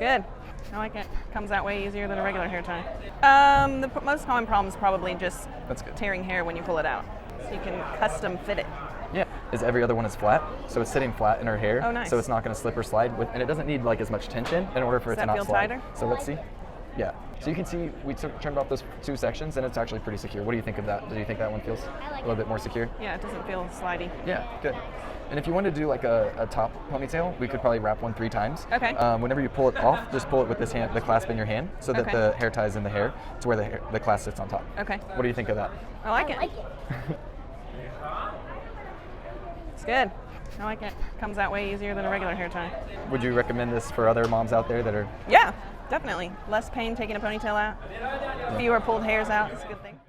good. I like it. Comes out way easier than a regular hair tie. The most common problem is probably just That's good. tearing hair when you pull it out. So you can custom fit it. Yeah, is every other one is flat, so it's sitting flat in her hair. Oh, nice. So it's not going to slip or slide, and it doesn't need like as much tension in order for Does it to that not feel slide. tighter? So let's see. Yeah. So you can see we turned off those 2 sections, and it's actually pretty secure. What do you think of that? Do you think that one feels a little bit more secure? Yeah, it doesn't feel slidey. Yeah, good. And if you wanted to do like a top ponytail, we could probably wrap one 3 times. Okay. Whenever you pull it off, just pull it with this hand, the clasp in your hand, so that Okay. the hair ties in the hair to where the clasp sits on top. Okay. What do you think of that? I like it. It's good. I like it. Comes out way easier than a regular hair tie. Would you recommend this for other moms out there that are? Yeah, definitely. Less pain taking a ponytail out. Fewer pulled hairs out. It's a good thing.